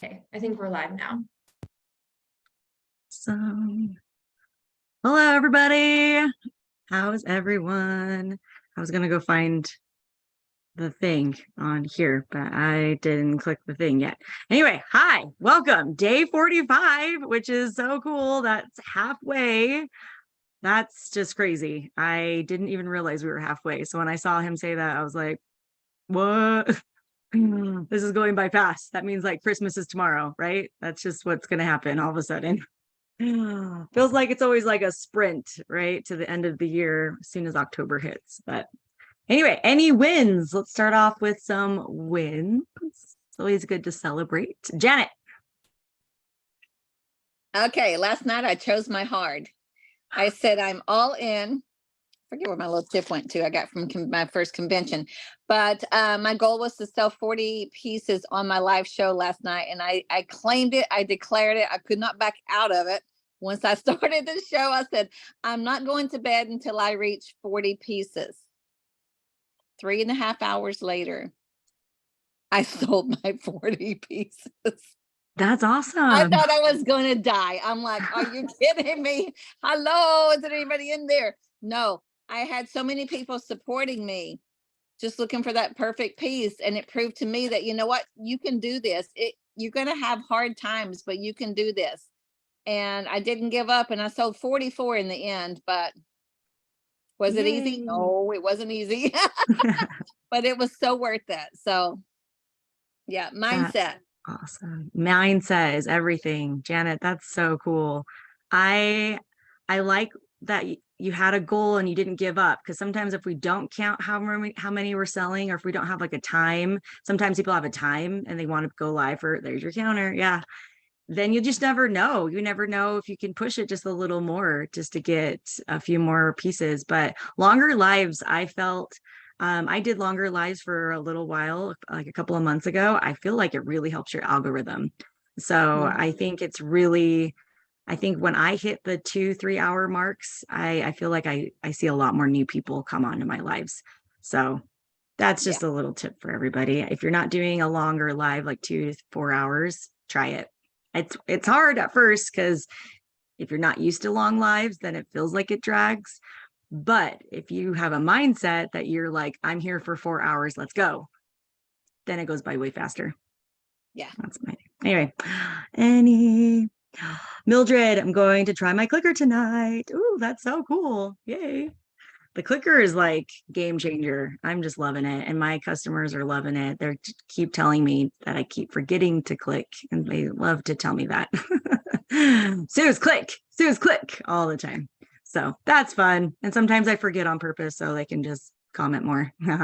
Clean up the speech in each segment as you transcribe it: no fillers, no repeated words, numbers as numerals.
Okay, I think we're live now. So, hello everybody. How's everyone? I was gonna go find the thing on here, but I didn't click the thing yet. Anyway, hi, welcome. Day 45, which is so cool. That's halfway. That's just crazy. I didn't even realize we were halfway. So when I saw him say that, I was like, what? This is going by fast. That means like Christmas is tomorrow, right? That's just what's going to happen all of a sudden. Feels like it's always like a sprint, right? To the end of the year as soon as October hits. But anyway, any wins? Let's start off with some wins. It's always good to celebrate. Janet. Okay, last night I chose my hard. I said I'm all in. Forget where my little tip went to. I got from my first convention, but my goal was to sell 40 pieces on my live show last night, and I claimed it. I declared it. I could not back out of it. Once I started the show, I said I'm not going to bed until I reach 40 pieces. 3.5 hours later, I sold my 40 pieces. That's awesome. I thought I was going to die. I'm like, are you kidding me? Hello, is there anybody in there? No, I had so many people supporting me, just looking for that perfect piece. And it proved to me that, you know what, you can do this. You're going to have hard times, but you can do this. And I didn't give up, and I sold 44 in the end, but was it easy? No, it wasn't easy, but it was so worth it. So yeah, mindset. Awesome. Mindset is everything. Janet, that's so cool. I like that you had a goal and you didn't give up, because sometimes if we don't count how many we're selling, or if we don't have like a time, sometimes people have a time and they want to go live for, there's your counter. Yeah. Then you just never know. You never know if you can push it just a little more just to get a few more pieces. But longer lives, I felt I did longer lives for a little while, like a couple of months ago. I feel like it really helps your algorithm. So I think it's really, I think when I hit the 2-3 hour marks, I feel like I see a lot more new people come onto my lives. So that's just a little tip for everybody. If you're not doing a longer live, like 2 to 4 hours, try it. It's hard at first, because if you're not used to long lives, then it feels like it drags. But if you have a mindset that you're like, I'm here for 4 hours, let's go, then it goes by way faster. Yeah. That's my anyway. Mildred, I'm going to try my clicker tonight. Ooh, that's so cool. Yay. The clicker is like game changer. I'm just loving it. And my customers are loving it. They keep telling me that I keep forgetting to click, and they love to tell me that. Sue's click all the time. So that's fun. And sometimes I forget on purpose so they can just comment more. It's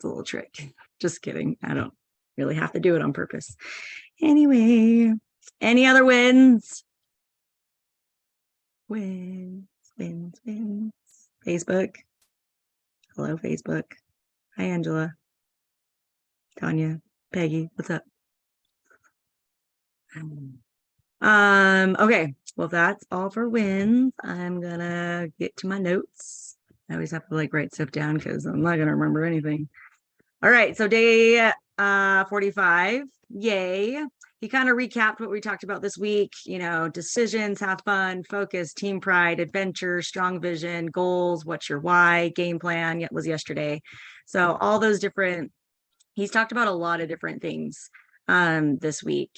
a little trick. Just kidding. I don't really have to do it on purpose. Anyway, any other wins? Wins. Facebook. Hello, Facebook. Hi, Angela. Tanya. Peggy, what's up? Okay, well, that's all for wins. I'm gonna get to my notes. I always have to like write stuff down because I'm not gonna remember anything. All right, so day 45. Yay. He kind of recapped what we talked about this week, decisions, have fun, focus, team pride, adventure, strong vision, goals, what's your why, game plan. It was yesterday. So all those different, he's talked about a lot of different things this week,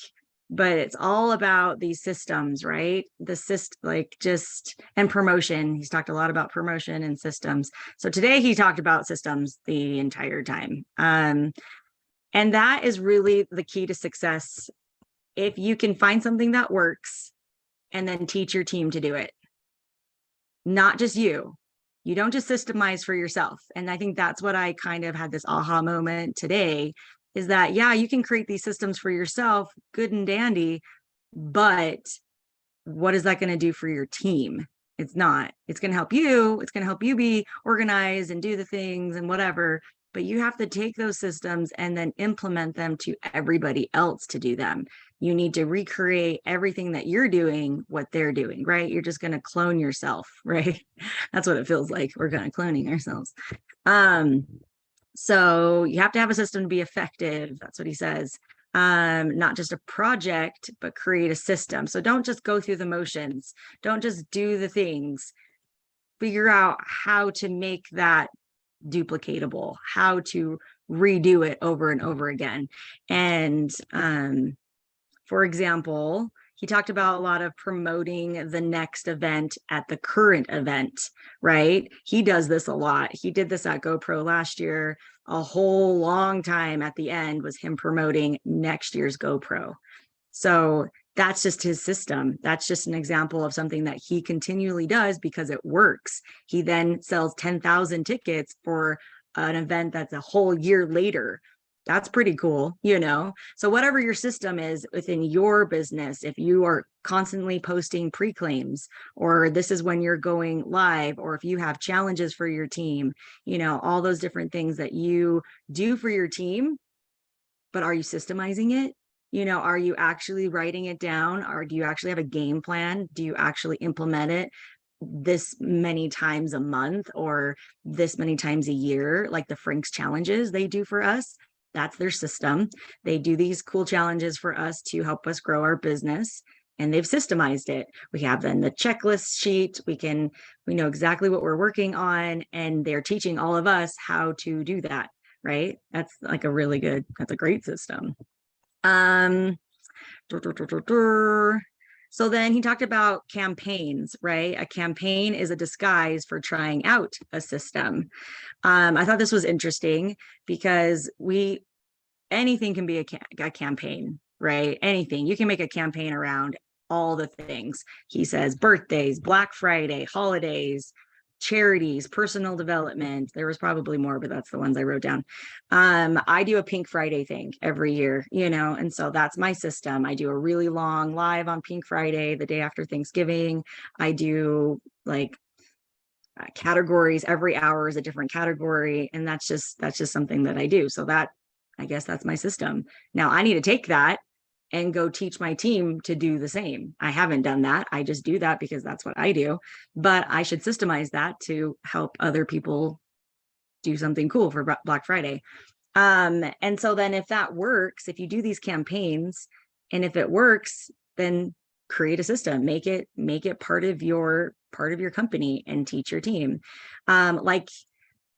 but it's all about these systems, right? And promotion. He's talked a lot about promotion and systems. So today he talked about systems the entire time. And that is really the key to success. If you can find something that works and then teach your team to do it, not just you don't just systemize for yourself. And I think that's what I kind of had this aha moment today, is that, yeah, you can create these systems for yourself, good and dandy, but what is that going to do for your team? It's not. It's going to help you. It's going to help you be organized and do the things and whatever. But you have to take those systems and then implement them to everybody else to do them. You need to recreate everything that you're doing, what they're doing, right? You're just going to clone yourself, right? That's what it feels like. We're kind of cloning ourselves. So you have to have a system to be effective. That's what he says. not just a project, but create a system. So don't just go through the motions. Don't just do the things. Figure out how to make that duplicatable, how to redo it over and over again. And for example, he talked about a lot of promoting the next event at the current event, right? He does this a lot. He did this at GoPro last year. A whole long time at the end was him promoting next year's GoPro. So that's just his system. That's just an example of something that he continually does because it works. He then sells 10,000 tickets for an event that's a whole year later. That's pretty cool, you know? So whatever your system is within your business, if you are constantly posting pre-claims, or this is when you're going live, or if you have challenges for your team, you know, all those different things that you do for your team, but are you systemizing it? You know, are you actually writing it down, or do you actually have a game plan? Do you actually implement it this many times a month or this many times a year, like the Frank's challenges they do for us? That's their system. They do these cool challenges for us to help us grow our business, and they've systemized it. We have then the checklist sheet. We know exactly what we're working on, and they're teaching all of us how to do that, right? That's like that's a great system. So then he talked about campaigns, right? A campaign is a disguise for trying out a system. I thought this was interesting because anything can be a campaign, right? Anything. You can make a campaign around all the things. He says birthdays, Black Friday, holidays, charities, personal development. There was probably more, but that's the ones I wrote down. I do a Pink Friday thing every year, you know, and so that's my system. I do a really long live on Pink Friday, the day after Thanksgiving. I do like categories. Every hour is a different category, and that's just something that I do. So I guess that's my system. Now I need to take that and go teach my team to do the same. I haven't done that. I just do that because that's what I do, but I should systemize that to help other people do something cool for Black Friday. And so then if that works, if you do these campaigns and if it works, then create a system, make it part of your company and teach your team. Like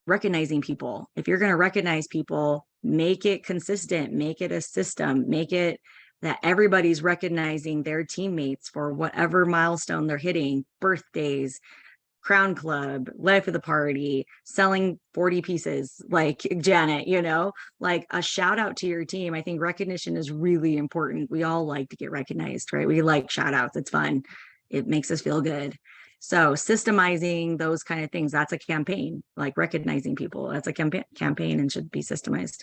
recognizing people. If you're going to recognize people, make it consistent, make it a system, make it that everybody's recognizing their teammates for whatever milestone they're hitting, birthdays, Crown Club, life of the party, selling 40 pieces like Janet, you know, like a shout out to your team. I think recognition is really important. We all like to get recognized, right? We like shout outs. It's fun. It makes us feel good. So systemizing those kind of things, that's a campaign, like recognizing people. That's a campaign and should be systemized.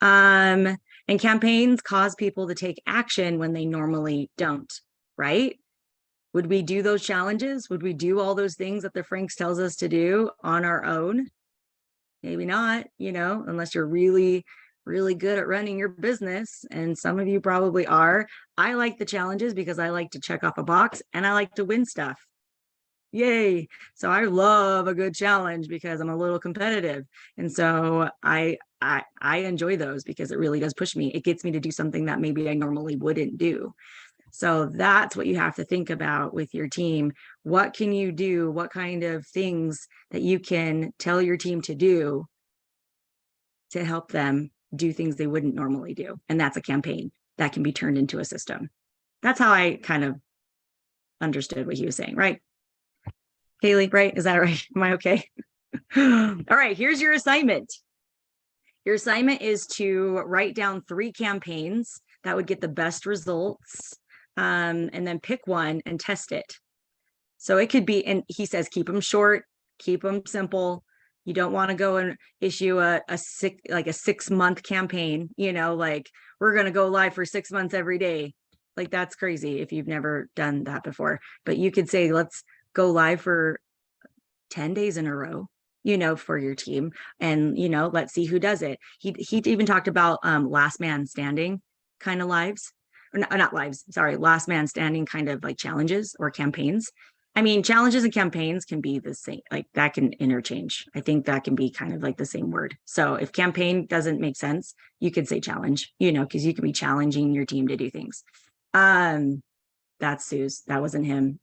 And campaigns cause people to take action when they normally don't, right? Would we do those challenges? Would we do all those things that the Franks tells us to do on our own? Maybe not, you know, unless you're really, really good at running your business. And some of you probably are. I like the challenges because I like to check off a box and I like to win stuff. Yay. So I love a good challenge because I'm a little competitive. And so I enjoy those because it really does push me. It gets me to do something that maybe I normally wouldn't do. So that's what you have to think about with your team. What can you do? What kind of things that you can tell your team to do to help them do things they wouldn't normally do? And that's a campaign that can be turned into a system. That's how I kind of understood what he was saying, right? Haley, right? Is that right? Am I okay? All right, here's your assignment. Your assignment is to write down 3 campaigns that would get the best results, and then pick one and test it. So it could be, and he says, keep them short, keep them simple. You don't want to go and issue a 6-month campaign, you know, like we're going to go live for 6 months every day. Like that's crazy if you've never done that before. But you could say, let's go live for 10 days in a row, you know, for your team. And, you know, let's see who does it. He even talked about last man standing kind of lives, or not lives, sorry, last man standing kind of like challenges or campaigns. I mean, challenges and campaigns can be the same, like that can interchange. I think that can be kind of like the same word. So if campaign doesn't make sense, you could say challenge, because you could be challenging your team to do things. That's Sue's. That wasn't him.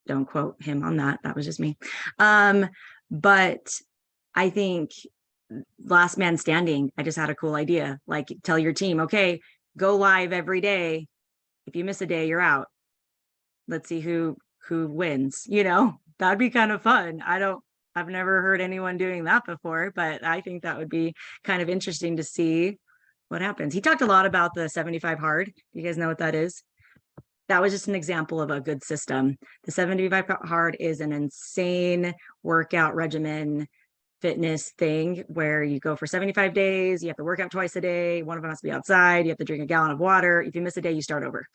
Don't quote him on that. That was just me. But I think last man standing, I just had a cool idea. Like tell your team, okay, go live every day. If you miss a day, you're out. Let's see who wins, that'd be kind of fun. I've never heard anyone doing that before, but I think that would be kind of interesting to see what happens. He talked a lot about the 75 hard. You guys know what that is? That was just an example of a good system. The 75 hard is an insane workout regimen fitness thing where you go for 75 days, you have to work out twice a day, one of them has to be outside, you have to drink a gallon of water. If you miss a day, you start over.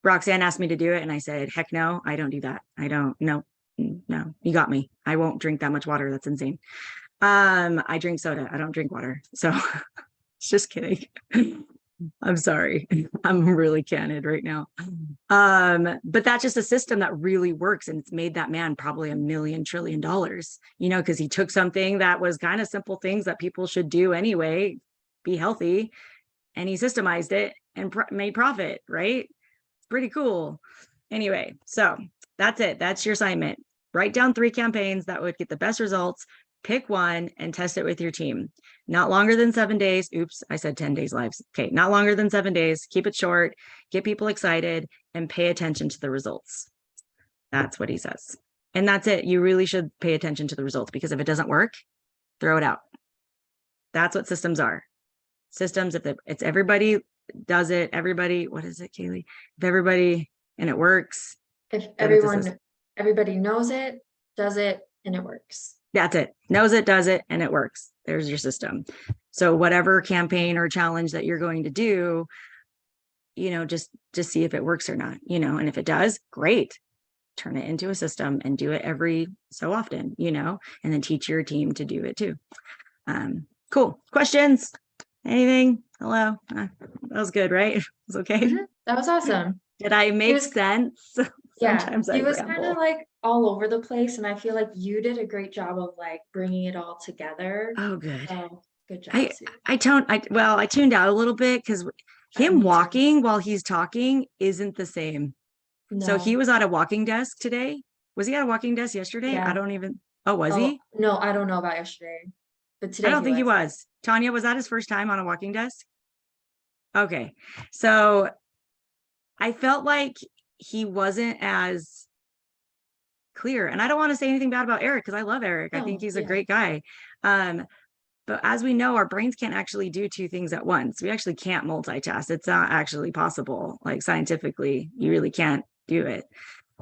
Roxanne asked me to do it and I said, heck no, I don't do that. No, you got me. I won't drink that much water. That's insane. I drink soda. I don't drink water. So just kidding. I'm sorry. I'm really candid right now. But that's just a system that really works. And it's made that man probably $1 million trillion, because he took something that was kind of simple things that people should do anyway, be healthy, and he systemized it and made profit, right? Pretty cool. Anyway, so that's it. That's your assignment. Write down 3 campaigns that would get the best results. Pick one and test it with your team. Not longer than 7 days. Oops, I said 10 days lives. Okay, not longer than 7 days. Keep it short, get people excited, and pay attention to the results. That's what he says. And that's it. You really should pay attention to the results, because if it doesn't work, throw it out. That's what systems are. Systems, if it's everybody does it, everybody, what is it, Kaylee? If everybody, and it works. If everybody knows it, does it, and it works. That's it. Knows it, does it, and it works. There's your system. So whatever campaign or challenge that you're going to do, just see if it works or not, and if it does, great. Turn it into a system and do it every so often, and then teach your team to do it too. Cool. Questions? Anything? Hello? That was good, right? It was okay. Mm-hmm. That was awesome. Did I make sense? Yeah, Sometimes he was kind of like all over the place, and I feel like you did a great job of like bringing it all together. Oh, good. So good job. I tuned out a little bit because him walking while he's talking isn't the same. No. So he was at a walking desk today. Was he at a walking desk yesterday? Yeah. I don't even. Oh, was he? No, I don't know about yesterday, but today I don't think he was. Tanya, was that his first time on a walking desk? Okay, so I felt like he wasn't as clear, and I don't want to say anything bad about Eric because I love Eric. I think he's a great guy. But as we know, our brains can't actually do 2 things at once. We actually can't multitask. It's not actually possible. Like scientifically, you really can't do it.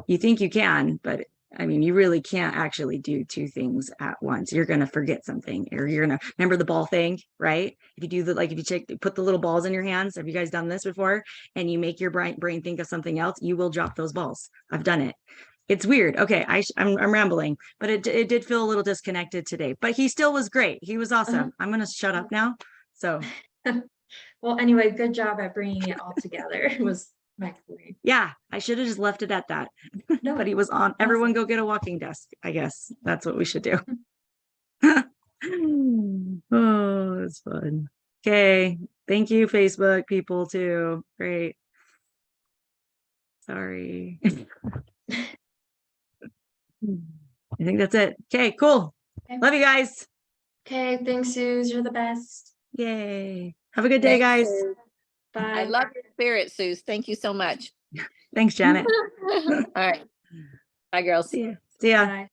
You think you can, but I mean, you really can't actually do 2 things at once. You're going to forget something, or you're going to remember the ball thing, right? If you do if you put the little balls in your hands, have you guys done this before? And you make your brain think of something else, you will drop those balls. I've done it. It's weird. Okay. I'm rambling, but it did feel a little disconnected today, but he still was great. He was awesome. I'm going to shut up now. So, well, anyway, good job at bringing it all together. It was my point. Yeah, I should have just left it at that. No, but he was on. Everyone go get a walking desk. I guess that's what we should do. Oh, it's fun. Okay. Thank you, Facebook people too. Great. Sorry. I think that's it. Okay, cool. Okay. Love you guys. Okay, thanks, Suze. You're the best. Yay. Have a good day, guys. Bye. I love your spirit, Suze. Thank you so much. Thanks, Janet. All right. Bye, girls. See ya. See ya. Bye.